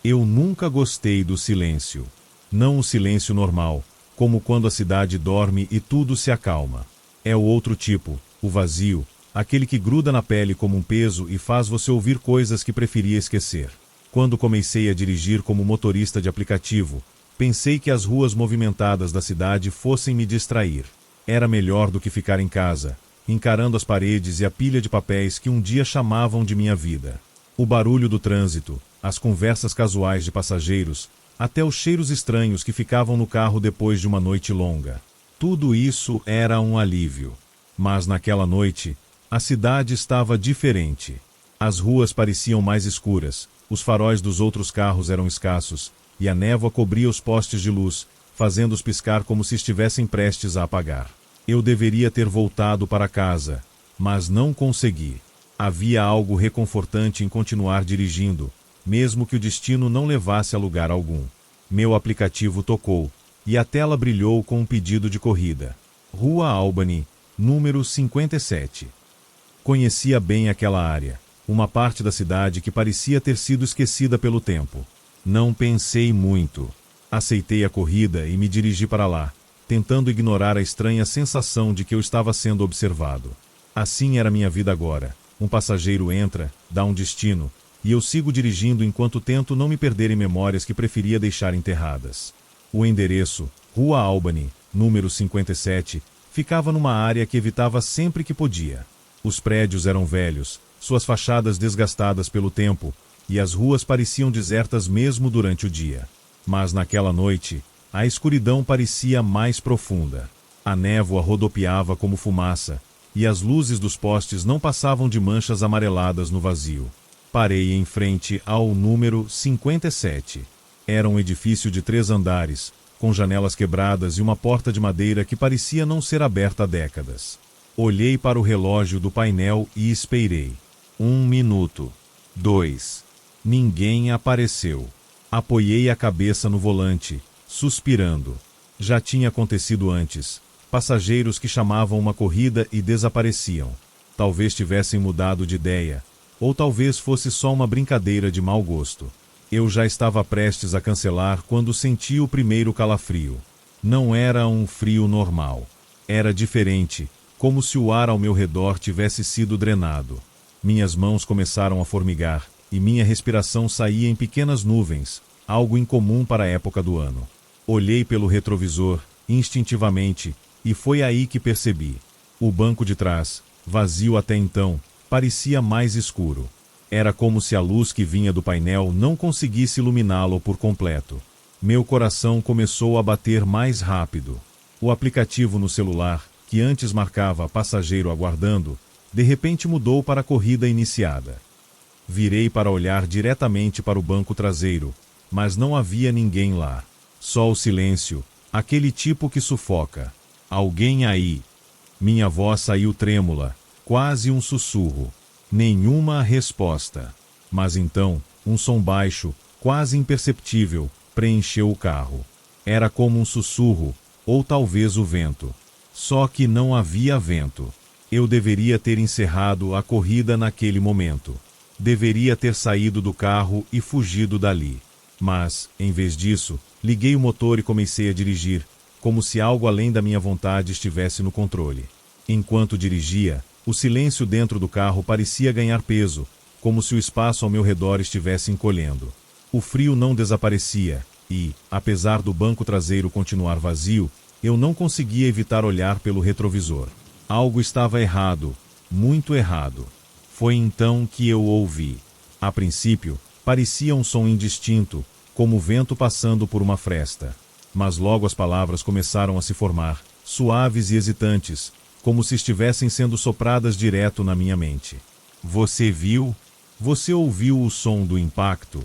Eu nunca gostei do silêncio. Não o silêncio normal, como quando a cidade dorme e tudo se acalma. É o outro tipo, o vazio, aquele que gruda na pele como um peso e faz você ouvir coisas que preferia esquecer. Quando comecei a dirigir como motorista de aplicativo, pensei que as ruas movimentadas da cidade fossem me distrair. Era melhor do que ficar em casa, encarando as paredes e a pilha de papéis que um dia chamavam de minha vida. O barulho do trânsito, as conversas casuais de passageiros, até os cheiros estranhos que ficavam no carro depois de uma noite longa. Tudo isso era um alívio. Mas naquela noite, a cidade estava diferente. As ruas pareciam mais escuras, os faróis dos outros carros eram escassos, e a névoa cobria os postes de luz, fazendo-os piscar como se estivessem prestes a apagar. Eu deveria ter voltado para casa, mas não consegui. Havia algo reconfortante em continuar dirigindo, mesmo que o destino não levasse a lugar algum. Meu aplicativo tocou, e a tela brilhou com um pedido de corrida. Rua Albany, número 57. Conhecia bem aquela área, uma parte da cidade que parecia ter sido esquecida pelo tempo. Não pensei muito. Aceitei a corrida e me dirigi para lá, tentando ignorar a estranha sensação de que eu estava sendo observado. Assim era minha vida agora. Um passageiro entra, dá um destino, e eu sigo dirigindo enquanto tento não me perder em memórias que preferia deixar enterradas. O endereço, Rua Albany, número 57, ficava numa área que evitava sempre que podia. Os prédios eram velhos, suas fachadas desgastadas pelo tempo, e as ruas pareciam desertas mesmo durante o dia. Mas naquela noite, a escuridão parecia mais profunda. A névoa rodopiava como fumaça, e as luzes dos postes não passavam de manchas amareladas no vazio. Parei em frente ao número 57. Era um edifício de 3 andares, com janelas quebradas e uma porta de madeira que parecia não ser aberta há décadas. Olhei para o relógio do painel e esperei. 1 minuto. 2. Ninguém apareceu. Apoiei a cabeça no volante, suspirando. Já tinha acontecido antes. Passageiros que chamavam uma corrida e desapareciam. Talvez tivessem mudado de ideia, ou talvez fosse só uma brincadeira de mau gosto. Eu já estava prestes a cancelar quando senti o primeiro calafrio. Não era um frio normal. Era diferente, como se o ar ao meu redor tivesse sido drenado. Minhas mãos começaram a formigar, e minha respiração saía em pequenas nuvens, algo incomum para a época do ano. Olhei pelo retrovisor, instintivamente, e foi aí que percebi. O banco de trás, vazio até então, parecia mais escuro. Era como se a luz que vinha do painel não conseguisse iluminá-lo por completo. Meu coração começou a bater mais rápido. O aplicativo no celular, que antes marcava passageiro aguardando, de repente mudou para corrida iniciada. Virei para olhar diretamente para o banco traseiro, mas não havia ninguém lá. Só o silêncio, aquele tipo que sufoca. Alguém aí? Minha voz saiu trêmula, quase um sussurro. Nenhuma resposta. Mas então, um som baixo, quase imperceptível, preencheu o carro. Era como um sussurro, ou talvez o vento. Só que não havia vento. Eu deveria ter encerrado a corrida naquele momento. Deveria ter saído do carro e fugido dali. Mas, em vez disso, liguei o motor e comecei a dirigir, como se algo além da minha vontade estivesse no controle. Enquanto dirigia, o silêncio dentro do carro parecia ganhar peso, como se o espaço ao meu redor estivesse encolhendo. O frio não desaparecia, e, apesar do banco traseiro continuar vazio, eu não conseguia evitar olhar pelo retrovisor. Algo estava errado, muito errado. Foi então que eu ouvi. A princípio, parecia um som indistinto, como o vento passando por uma fresta. Mas logo as palavras começaram a se formar, suaves e hesitantes, como se estivessem sendo sopradas direto na minha mente. Você viu? Você ouviu o som do impacto?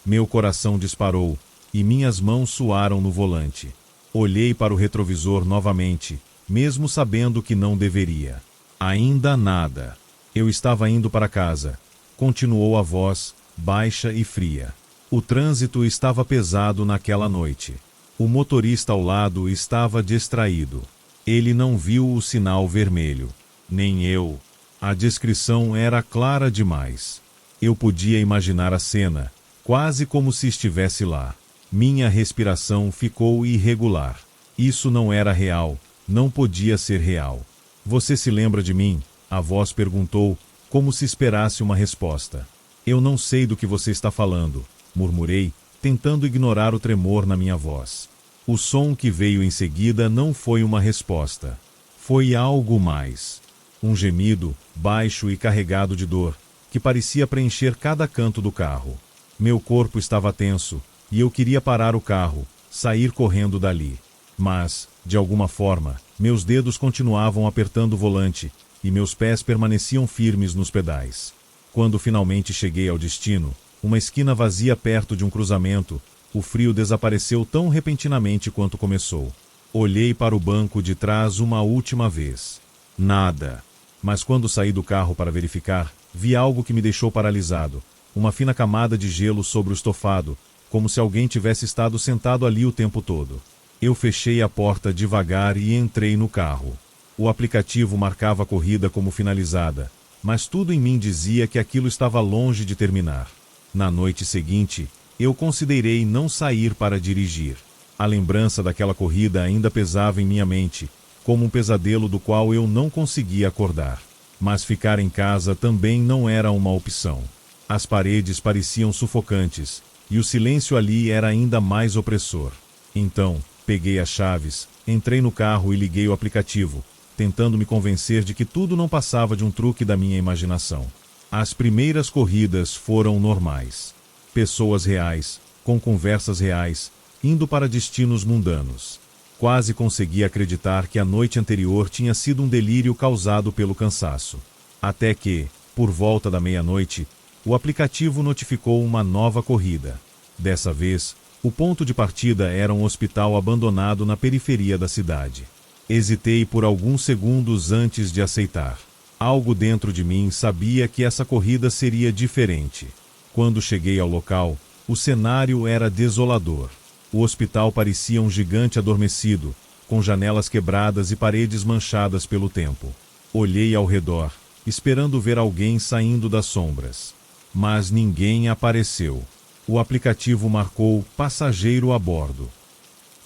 Meu coração disparou, e minhas mãos suaram no volante. Olhei para o retrovisor novamente, mesmo sabendo que não deveria. Ainda nada. Eu estava indo para casa. Continuou a voz, baixa e fria. O trânsito estava pesado naquela noite. O motorista ao lado estava distraído. Ele não viu o sinal vermelho. Nem eu. A descrição era clara demais. Eu podia imaginar a cena. quase como se estivesse lá. Minha respiração ficou irregular. Isso não era real, não podia ser real. Você se lembra de mim? A voz perguntou, como se esperasse uma resposta. Eu não sei do que você está falando, murmurei, tentando ignorar o tremor na minha voz. O som que veio em seguida não foi uma resposta. Foi algo mais. Um gemido, baixo e carregado de dor, que parecia preencher cada canto do carro. Meu corpo estava tenso, e eu queria parar o carro, sair correndo dali. Mas, de alguma forma, meus dedos continuavam apertando o volante, e meus pés permaneciam firmes nos pedais. Quando finalmente cheguei ao destino, uma esquina vazia perto de um cruzamento, o frio desapareceu tão repentinamente quanto começou. Olhei para o banco de trás uma última vez. Nada. Mas quando saí do carro para verificar, vi algo que me deixou paralisado. Uma fina camada de gelo sobre o estofado, como se alguém tivesse estado sentado ali o tempo todo. Eu fechei a porta devagar e entrei no carro. O aplicativo marcava a corrida como finalizada, mas tudo em mim dizia que aquilo estava longe de terminar. Na noite seguinte, eu considerei não sair para dirigir. A lembrança daquela corrida ainda pesava em minha mente, como um pesadelo do qual eu não conseguia acordar. Mas ficar em casa também não era uma opção. As paredes pareciam sufocantes, e o silêncio ali era ainda mais opressor. Então, peguei as chaves, entrei no carro e liguei o aplicativo, tentando me convencer de que tudo não passava de um truque da minha imaginação. As primeiras corridas foram normais. Pessoas reais, com conversas reais, indo para destinos mundanos. Quase consegui acreditar que a noite anterior tinha sido um delírio causado pelo cansaço. Até que, por volta da meia-noite, o aplicativo notificou uma nova corrida. Dessa vez, o ponto de partida era um hospital abandonado na periferia da cidade. Hesitei por alguns segundos antes de aceitar. Algo dentro de mim sabia que essa corrida seria diferente. Quando cheguei ao local, o cenário era desolador. O hospital parecia um gigante adormecido, com janelas quebradas e paredes manchadas pelo tempo. Olhei ao redor, esperando ver alguém saindo das sombras. Mas ninguém apareceu. O aplicativo marcou passageiro a bordo.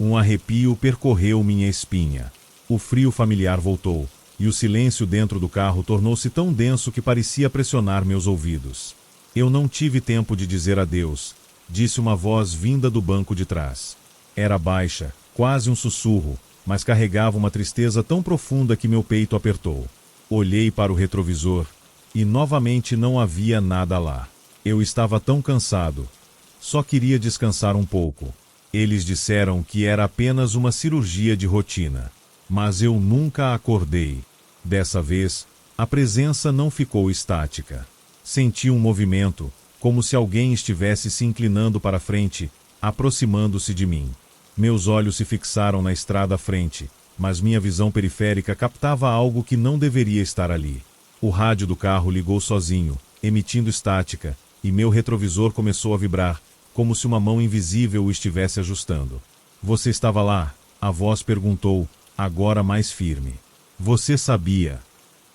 Um arrepio percorreu minha espinha. O frio familiar voltou, e o silêncio dentro do carro tornou-se tão denso que parecia pressionar meus ouvidos. Eu não tive tempo de dizer adeus, disse uma voz vinda do banco de trás. Era baixa, quase um sussurro, mas carregava uma tristeza tão profunda que meu peito apertou. Olhei para o retrovisor, e novamente não havia nada lá. Eu estava tão cansado. Só queria descansar um pouco. Eles disseram que era apenas uma cirurgia de rotina. Mas eu nunca acordei. Dessa vez, a presença não ficou estática. Senti um movimento, como se alguém estivesse se inclinando para frente, aproximando-se de mim. Meus olhos se fixaram na estrada à frente, mas minha visão periférica captava algo que não deveria estar ali. O rádio do carro ligou sozinho, emitindo estática, e meu retrovisor começou a vibrar, como se uma mão invisível o estivesse ajustando. Você estava lá? A voz perguntou, agora mais firme. Você sabia.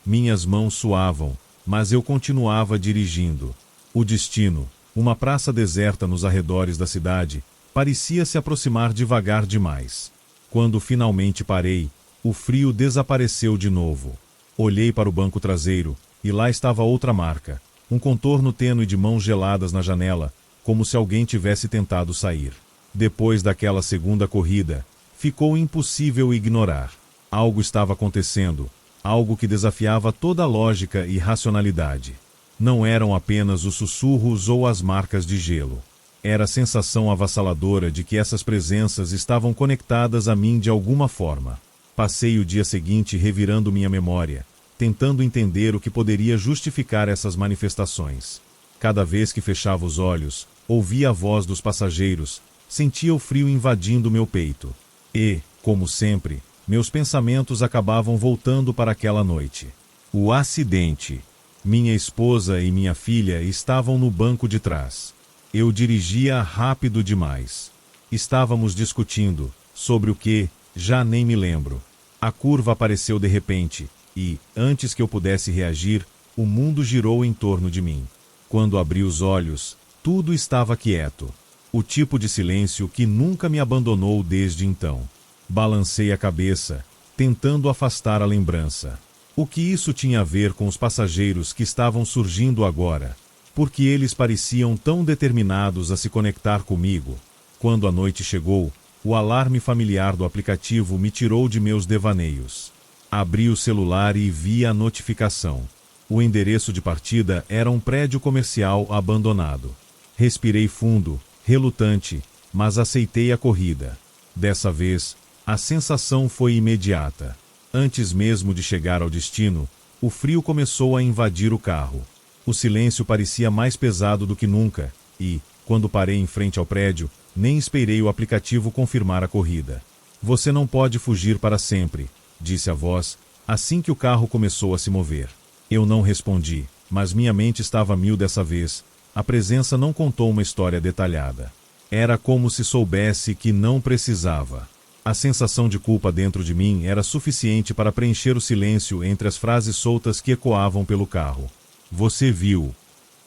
Minhas mãos suavam, mas eu continuava dirigindo. O destino, uma praça deserta nos arredores da cidade, parecia se aproximar devagar demais. Quando finalmente parei, o frio desapareceu de novo. Olhei para o banco traseiro, e lá estava outra marca, um contorno tênue de mãos geladas na janela, como se alguém tivesse tentado sair. Depois daquela segunda corrida, ficou impossível ignorar. Algo estava acontecendo, algo que desafiava toda a lógica e racionalidade. Não eram apenas os sussurros ou as marcas de gelo. Era a sensação avassaladora de que essas presenças estavam conectadas a mim de alguma forma. Passei o dia seguinte revirando minha memória, tentando entender o que poderia justificar essas manifestações. Cada vez que fechava os olhos, ouvia a voz dos passageiros, sentia o frio invadindo meu peito. E, como sempre, meus pensamentos acabavam voltando para aquela noite. O acidente. Minha esposa e minha filha estavam no banco de trás. Eu dirigia rápido demais. Estávamos discutindo, sobre o que, já nem me lembro. A curva apareceu de repente, e, antes que eu pudesse reagir, o mundo girou em torno de mim. Quando abri os olhos, Tudo estava quieto. O tipo de silêncio que nunca me abandonou desde então. Balancei a cabeça, tentando afastar a lembrança. O que isso tinha a ver com os passageiros que estavam surgindo agora? Porque eles pareciam tão determinados a se conectar comigo. Quando a noite chegou, o alarme familiar do aplicativo me tirou de meus devaneios. Abri o celular e vi a notificação. O endereço de partida era um prédio comercial abandonado. Respirei fundo, relutante, mas aceitei a corrida. Dessa vez, a sensação foi imediata. Antes mesmo de chegar ao destino, o frio começou a invadir o carro. O silêncio parecia mais pesado do que nunca, e, quando parei em frente ao prédio, nem esperei o aplicativo confirmar a corrida. Você não pode fugir para sempre, disse a voz, assim que o carro começou a se mover. Eu não respondi, mas minha mente estava a mil dessa vez. A presença não contou uma história detalhada. Era como se soubesse que não precisava. A sensação de culpa dentro de mim era suficiente para preencher o silêncio entre as frases soltas que ecoavam pelo carro. Você viu.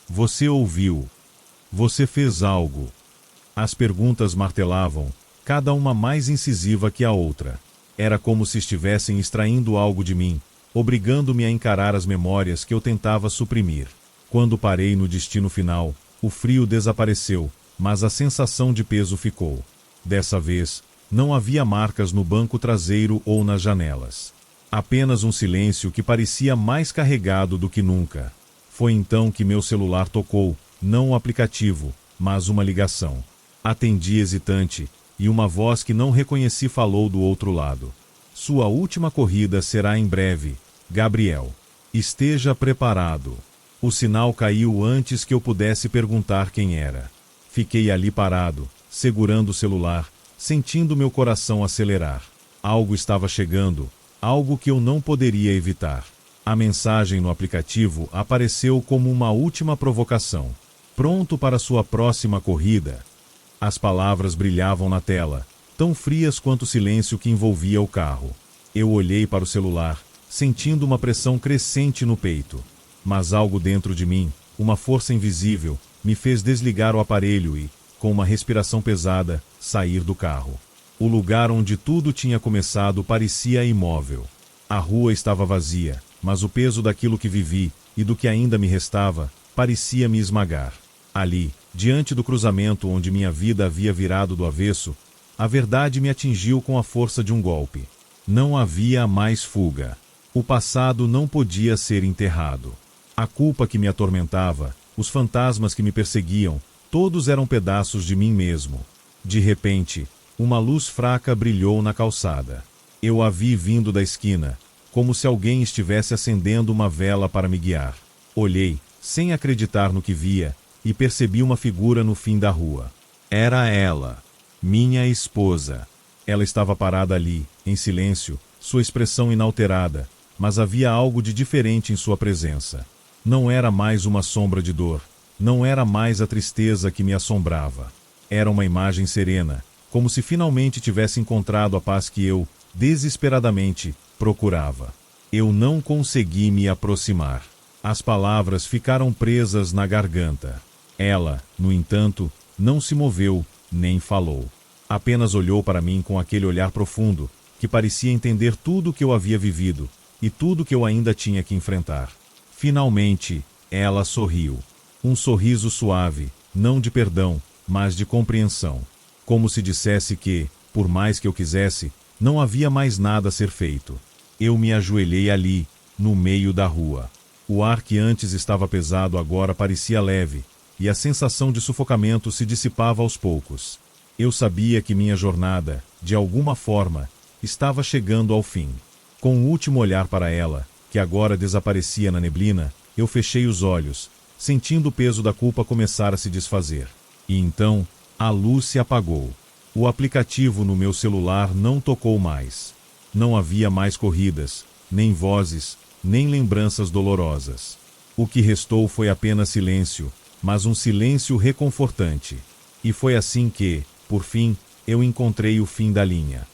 Você ouviu. Você fez algo. As perguntas martelavam, cada uma mais incisiva que a outra. Era como se estivessem extraindo algo de mim, obrigando-me a encarar as memórias que eu tentava suprimir. Quando parei no destino final, o frio desapareceu, mas a sensação de peso ficou. Dessa vez, não havia marcas no banco traseiro ou nas janelas. Apenas um silêncio que parecia mais carregado do que nunca. Foi então que meu celular tocou, não o aplicativo, mas uma ligação. Atendi hesitante, e uma voz que não reconheci falou do outro lado. Sua última corrida será em breve, Gabriel. Esteja preparado. O sinal caiu antes que eu pudesse perguntar quem era. Fiquei ali parado, segurando o celular, sentindo meu coração acelerar. Algo estava chegando, algo que eu não poderia evitar. A mensagem no aplicativo apareceu como uma última provocação. Pronto para sua próxima corrida? As palavras brilhavam na tela, tão frias quanto o silêncio que envolvia o carro. Eu olhei para o celular, sentindo uma pressão crescente no peito. Mas algo dentro de mim, uma força invisível, me fez desligar o aparelho e, com uma respiração pesada, sair do carro. O lugar onde tudo tinha começado parecia imóvel. A rua estava vazia, mas o peso daquilo que vivi, e do que ainda me restava, parecia me esmagar. Ali, diante do cruzamento onde minha vida havia virado do avesso, a verdade me atingiu com a força de um golpe. Não havia mais fuga. O passado não podia ser enterrado. A culpa que me atormentava, os fantasmas que me perseguiam, todos eram pedaços de mim mesmo. De repente, uma luz fraca brilhou na calçada. Eu a vi vindo da esquina, como se alguém estivesse acendendo uma vela para me guiar. Olhei, sem acreditar no que via, e percebi uma figura no fim da rua. Era ela, minha esposa. Ela estava parada ali, em silêncio, sua expressão inalterada, mas havia algo de diferente em sua presença. Não era mais uma sombra de dor, não era mais a tristeza que me assombrava. Era uma imagem serena, como se finalmente tivesse encontrado a paz que eu, desesperadamente, procurava. Eu não consegui me aproximar. As palavras ficaram presas na garganta. Ela, no entanto, não se moveu, nem falou. Apenas olhou para mim com aquele olhar profundo, que parecia entender tudo o que eu havia vivido, e tudo que eu ainda tinha que enfrentar. Finalmente, ela sorriu. Um sorriso suave, não de perdão, mas de compreensão. Como se dissesse que, por mais que eu quisesse, não havia mais nada a ser feito. Eu me ajoelhei ali, no meio da rua. O ar que antes estava pesado agora parecia leve, e a sensação de sufocamento se dissipava aos poucos. Eu sabia que minha jornada, de alguma forma, estava chegando ao fim. Com um último olhar para ela, que agora desaparecia na neblina, eu fechei os olhos, sentindo o peso da culpa começar a se desfazer. E então, a luz se apagou. O aplicativo no meu celular não tocou mais. Não havia mais corridas, nem vozes, nem lembranças dolorosas. O que restou foi apenas silêncio, mas um silêncio reconfortante. E foi assim que, por fim, eu encontrei o fim da linha.